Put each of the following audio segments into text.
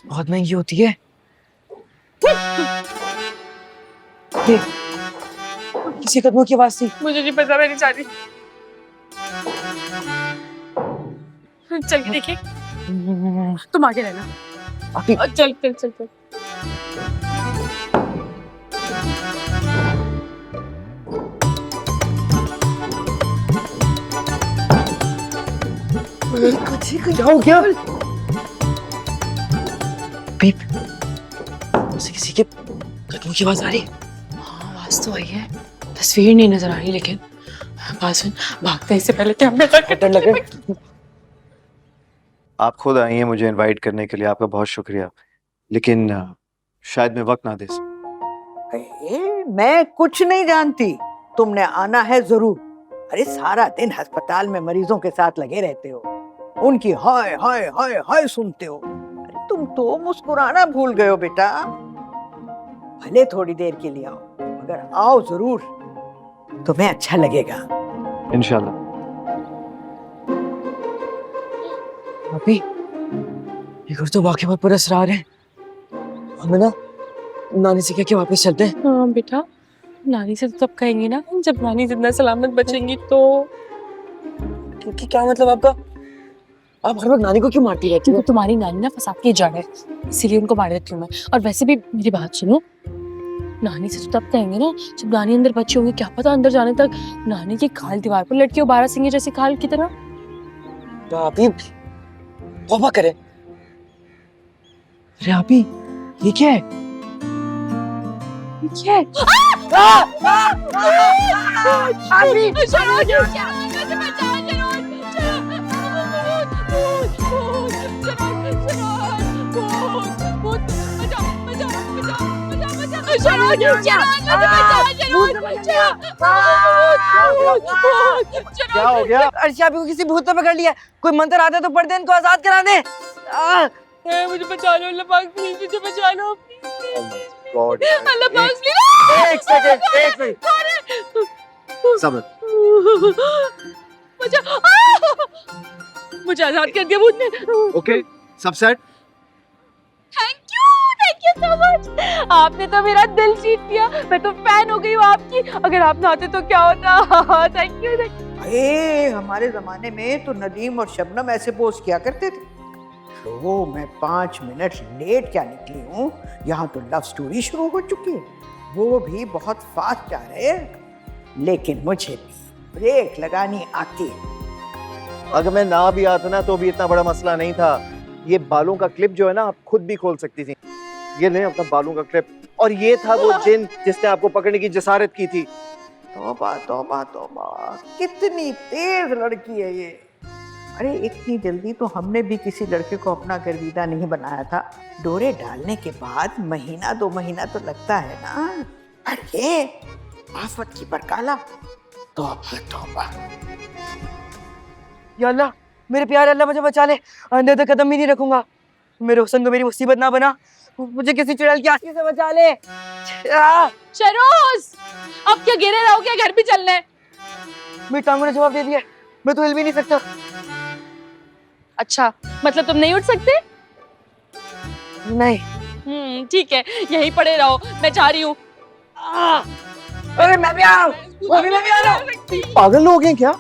बहुत महंगी होती है। ये किसी कदमों की आवाज थी। मुझे नहीं पता, मैं नहीं चाहती। चल के देखिए। तुम आगे रहना। अभी चल चल चल चल। क्या हो गया? बीप, किसी के कदमों की आवाज आ रही है। हाँ, आवाज तो आई है, तस्वीर नहीं नजर आ रही, लेकिन बासुन भागते इससे पहले कि हमें डर लगे। आप खुद आई हैं मुझे इनवाइट करने के लिए, आपका बहुत शुक्रिया। लेकिन शायद मैं वक्त ना दे सकूं। मैं कुछ नहीं जानती, तुमने आना है जरूर। अरे सारा दिन अस्पताल में मरीजों के साथ लगे रहते हो, उनकी हाय हाय हाय हाय सुनते हो। अरे तुम तो मुस्कुराना भूल गए हो बेटा। भले थोड़ी देर के लिए आओ, मगर आओ जरूर, तुम्हें अच्छा लगेगा। इंशाल्लाह। अभी ये घर तो वाकई बहुत पुरस्कार है। हमें ना नानी से कह के वापस चलते हैं। हाँ बेटा, नानी से तो तब कहेंगे ना जब नानी जिंदा सलामत बचेंगी तो। क्योंकि क्या मतलब आपका? आप हर वक्त नानी को क्यों मारती रहती हो? क्योंकि तुम्हारी नानी ना फसाद की जड़ है, इसीलिए उनको मार देती हूँ मैं। और वैसे भी मेरी बात सुनो, नानी से तो तब कहेंगे ना जब नानी अंदर बच्चे होंगे। क्या पता अंदर जाने तक नानी की खाल दीवार पर लटकी हो, 12 सिंगे जैसी खाल की तरह। तो आप ही तौबा करें। अरे आप ही, ये क्या है? क्या है? क्या हो गया? अर्शी आप को किसी भूत ने पकड़ लिया। कोई मंत्र आता है तो पढ़ दे, इनको आजाद करा दे। मुझे बचा लो अल्लाह पाक, प्लीज मुझे बचा लो गॉड, अल्लाह पाक, प्लीज। एक सेकंड। सब्र। मुझे आजाद कर दिया भूत ने। ओके, सब set. Thank you so much. आपने तो मेरा दिल जीत लिया। मैं तो फैन हो गई हूँ आपकी। अगर आप ना आते तो क्या होता। Thank you. अरे हमारे जमाने में तो नदीम और शबनम ऐसे पोस्ट किया करते थे। तो मैं 5 मिनट लेट क्या निकली हूँ, यहाँ तो लव स्टोरी शुरू हो चुकी है, वो भी बहुत फास्ट जा रहे हैं। लेकिन मुझे ब्रेक लगानी आती है। अगर मैं ना भी आता ना तो भी इतना बड़ा मसला नहीं था। ये बालों का क्लिप जो है ना, आप खुद भी खोल सकती थी। ये लें अपना बालों का क्लिप। और ये था वो जिन जिसने आपको पकड़ने की जसारत की थी। तौबा तौबा तौबा, कितनी तेज लड़की है ये। अरे इतनी जल्दी तो हमने भी किसी लड़के को अपना गर्विदा नहीं बनाया था। डोरे डालने के बाद महीना 2 महीना तो लगता है ना। अरे आफत की बरकाला, तौबा तौबा। या अल्लाह, मेरे प्यारे अल्लाह मुझे बचा ले। अंदर तक कदम भी नहीं रखूंगा। मेरे हुस्न को मेरी मुसीबत ना बना। मुझे किसी चुड़ैल की आंखी से बचा ले। शरोज, अब क्या गिरे रहो, क्या घर भी चलना है? मेरी टांगों ने जवाब दे दिया, मैं तो हिल भी नहीं सकता। अच्छा, मतलब तुम नहीं उठ सकते? नहीं। ठीक है, यहीं पड़े रहो, मैं जा रही हूँ। अरे मैं भी आ रहा हूँ। पागल लोग हैं क्या?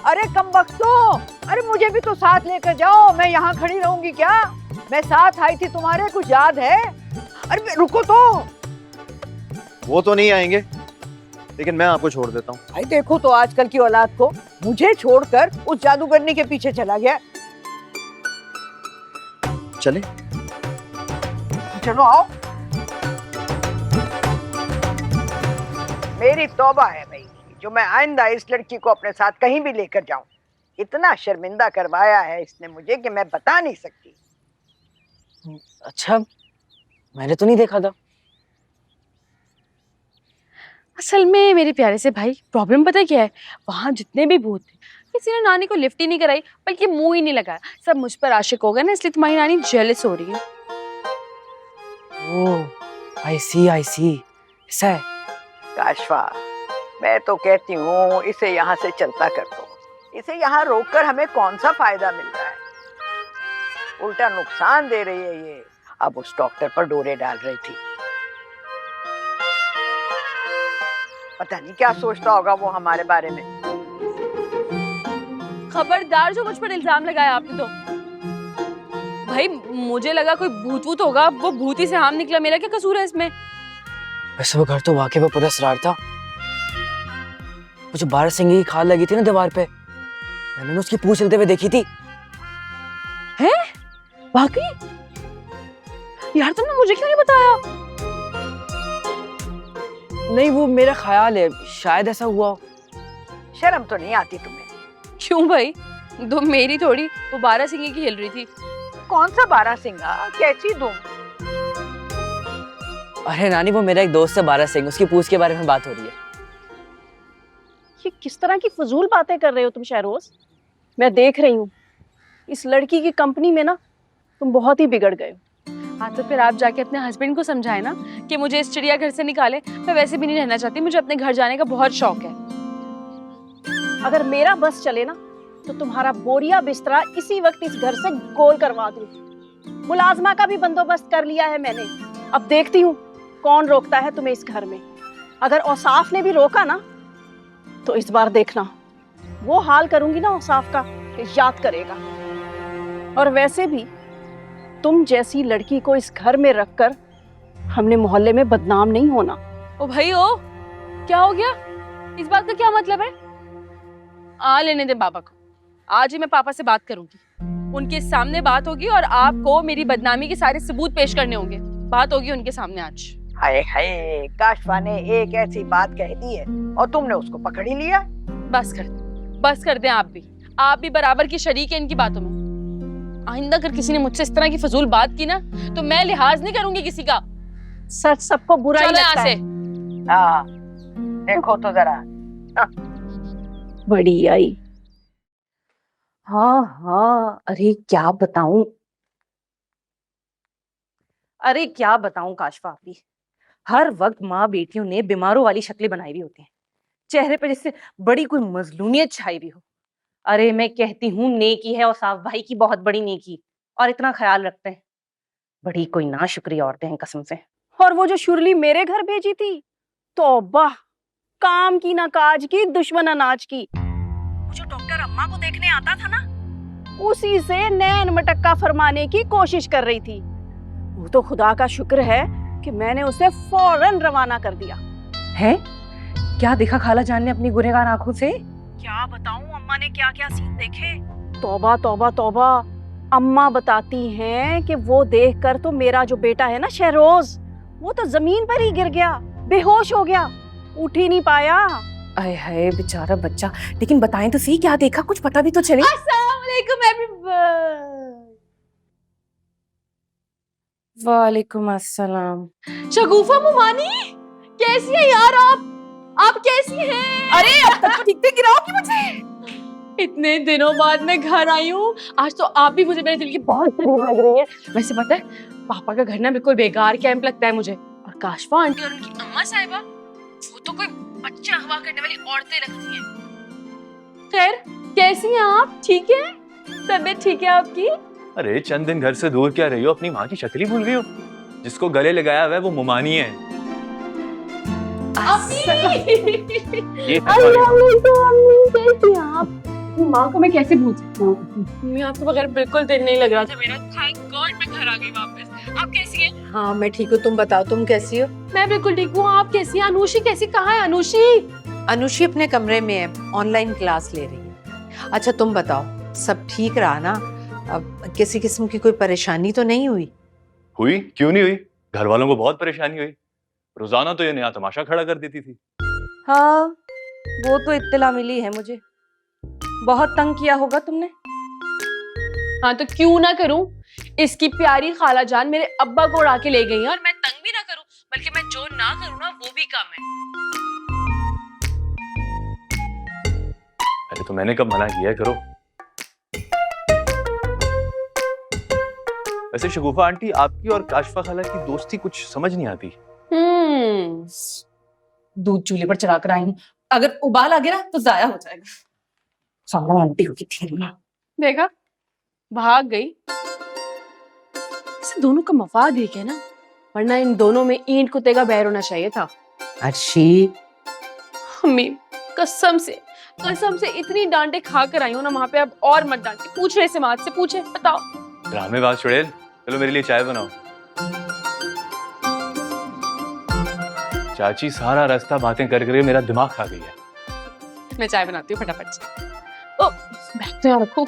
अरे कमबख्तो, अरे मुझे भी तो साथ लेकर जाओ। मैं यहाँ खड़ी रहूंगी क्या? मैं साथ आई थी तुम्हारे, कुछ याद है? अरे रुको तो। वो तो नहीं आएंगे, लेकिन मैं आपको छोड़ देता हूँ। भाई देखो तो आजकल की औलाद को, मुझे छोड़कर उस जादूगरनी के पीछे चला गया। चले? चलो आओ। मेरी तौबा है भाई, जो मैं आइंदा इस लड़की को अपने साथ कहीं भी लेकर जाऊं। इतना शर्मिंदा करवाया है इसने मुझे कि मैं बता नहीं सकती। अच्छा, मैंने तो नहीं देखा था। असल में मेरे प्यारे से भाई, प्रॉब्लम पता है क्या है? वहाँ जितने भी भूत थे, किसी ने नानी को लिफ्ट ही नहीं कराई, बल्कि मुंह ही नहीं लगाया। सब मुझ पर आशिक हो गए ना, इसलिए तुम्हारी नानी जेलस हो रही है। ओह, आई सी, ऐसा है। काशफा, मैं तो कहती हूँ इसे यहाँ से चलता कर दो। इसे यहाँ रोककर हमें कौन सा फायदा मिल रहा है? उल्टा नुकसान दे रही है ये। अब उस डॉक्टर पर डोरे डाल रही थी। पता नहीं क्या सोचता होगा वो हमारे बारे में। खबरदार जो मुझ पर इल्जाम लगाया आपने तो। भाई मुझे लगा कोई भूत वूत होगा, वो भूत ही से हाम निकला, मेरा क्या कसूर है इसमें? वैसे वो घर तो वाकई में पूरा असरार था। वो जो बारह सिंगी की खाल लगी थी ना दीवार पे, मैंने उसकी पूंछ चलते हुए देखी थी। हैं? वाकई? यार तुमने मुझे क्यों नहीं बताया? नहीं, वो मेरा ख्याल है, शायद ऐसा हुआ हो। शर्म तो नहीं आती तुम्हें? क्यों भाई, तुम मेरी थोड़ी, वो बारह सिंगी की हिल रही थी। कौन सा बारहसिंगा? कैसी तुम? अरे नानी, वो मेरा एक दोस्त है बारह सिंह, उसकी पूंछ के बारे में बात हो रही है। ये किस तरह की फजूल बातें कर रहे हो तुम शहरोज? मैं देख रही हूँ इस लड़की की कंपनी में ना तुम बहुत ही बिगड़ गए हो। हाँ तो फिर आप जाके अपने हस्बैंड को समझाए ना कि मुझे इस चिड़ियाघर से निकाले। मैं वैसे भी नहीं रहना चाहती, मुझे अपने घर जाने का बहुत शौक है। अगर मेरा बस चले ना तो तुम्हारा बोरिया बिस्तरा इसी वक्त इस घर से गोल करवा दूं। मुलाजमा का भी बंदोबस्त कर लिया है मैंने। अब देखती हूँ कौन रोकता है तुम्हें इस घर में। अगर औसाफ ने भी रोका ना तो इस बार देखना वो हाल करूंगी ना औसाफ का कि याद करेगा। और वैसे भी तुम जैसी लड़की को इस घर में रखकर हमने मोहल्ले में बदनाम नहीं होना। ओ भाई ओ, क्या हो गया? इस बात का क्या मतलब है? आ लेने दे पापा को, आज ही मैं पापा से बात करूंगी। उनके सामने बात होगी और आपको मेरी बदनामी के सारे सबूत पेश करने होंगे। बात होगी उनके सामने आज। हाय हाय, काशफा ने एक ऐसी बात कह दी है और तुमने उसको पकड़ ही लिया। बस कर दें आप भी बराबर की शरीक है इनकी बातों में। आइंदा अगर किसी ने मुझसे इस तरह की फजूल बात की ना तो मैं लिहाज नहीं करूंगी किसी का। सच सबको बुरा ही चलो लगता यहाँ से। है। हाँ, देखो तो जरा। बड़ी आई। हाँ हाँ, अरे क्या बताऊं काशफा आपी, हर वक्त माँ बेटियों ने बीमारों वाली शक्लें बनाई हुई होती हैं, चेहरे पे जैसे बड़ी कोई मजलूमियत छाई हुई हो। अरे मैं कहती हूँ नेकी है, और साफ भाई की बहुत बड़ी नेकी, और इतना ख्याल रखते हैं। बड़ी कोई नाशुक्री औरतें हैं कसम से। और वो जो शुरली मेरे घर भेजी थी, तौबा, काम की ना काज की, दुश्मन अनाज की। वो जो डॉक्टर अम्मा को देखने आता था ना, उसी से नैन मटक्का फरमाने की कोशिश कर रही थी। वो तो खुदा का शुक्र है कि मैंने उसे फौरन रवाना कर दिया। है क्या देखा खाला जान ने अपनी गुनहगार आंखों से? क्या बताऊं अम्मा ने क्या क्या सीन देखे। तौबा तौबा तौबा। अम्मा बताती हैं कि वो देखकर तो मेरा जो बेटा है ना शहरोज, वो तो जमीन पर ही गिर गया, बेहोश हो गया, उठ ही नहीं पाया। आय हाय बेचारा बच्चा, लेकिन बताएं तो सही क्या देखा, कुछ पता भी तो चले। अस्सलाम वालेकुम एवरीवन। वालेकुम अस्सलाम। शगुफा मुमानी, कैसी है यार आप कैसी हैं? अरे अब तक तो ठीक से गिराओगी मुझे। इतने दिनों बाद मैं घर आई हूँ, आज तो आप भी मुझे मेरे दिल की बहुत करीब लग रही है। वैसे पता है पापा का घर ना बिल्कुल बेकार कैंप लगता है मुझे, और काशफा आंटी और उनकी अम्मा साहिबा वो तो कोई बच्चे अगवा करने वाली औरतें लगती हैं। खैर कैसी हैं आप? ठीक है, तबीयत ठीक है आपकी? अरे चंद दिन घर से दूर क्या रही हो, अपनी माँ की शक्ल ही भूल गई हो? जिसको गले लगाया हुआ है वो मुमानी है। ये कैसी आप? माँ को मैं कैसे भूल सकती हूँ? मैं आपके बगैर बिल्कुल दिल नहीं लग रहा था मेरा। थैंक गॉड मैं घर आ गई वापस। आप कैसी हैं? हाँ मैं ठीक हूँ, तुम बताओ तुम कैसी हो? मैं बिल्कुल ठीक हूँ, आप कैसी हैं? अनुषी कैसी, कहाँ है अनुषी? अनुषी अपने कमरे में है, ऑनलाइन क्लास ले रही है। अच्छा तुम बताओ सब ठीक रहा ना? अब किसी किस्म की कोई परेशानी तो नहीं हुई? हुई क्यों नहीं हुई, घर वालों को बहुत परेशानी हुई। रोजाना तो ये नया तमाशा खड़ा कर देती थी। हाँ वो तो इत्तला मिली है मुझे, बहुत तंग किया होगा तुमने। हाँ तो क्यों ना करूं, इसकी प्यारी खाला जान मेरे अब्बा को उड़ा के ले गई है, और मैं तंग भी ना करूं, बल्कि मैं जो ना करूं ना वो भी कम है। अरे तो मैंने कब मना किया है, करो। वैसे शगुफा आंटी, आपकी और काशफा खाला की दोस्ती कुछ समझ नहीं आती। दूध चूल्हे पर चढ़ा कर आई हूँ, अगर उबाल आ गया ना तो जाया हो जाएगा। साला आंटी होगी थी ना। देखा, भाग गई। वैसे दोनों का मफाद एक है ना, वरना इन दोनों में ईंट कुत्ते का बैर होना चाहिए था। अर्शी, मम्मी कसम से इतनी डांटे खा कर आई हूँ ना वहां पे, अब और मत डांटे। पूछ रहे से माँ से पूछे, बताओ। ड्रामेबाज चुड़ैल, चलो मेरे लिए चाय बनाओ। चाची सारा रास्ता बातें कर कर मेरा दिमाग खा गई है। मैं चाय बनाती हूँ फटाफट से। ओ बैग तो यहाँ रखो।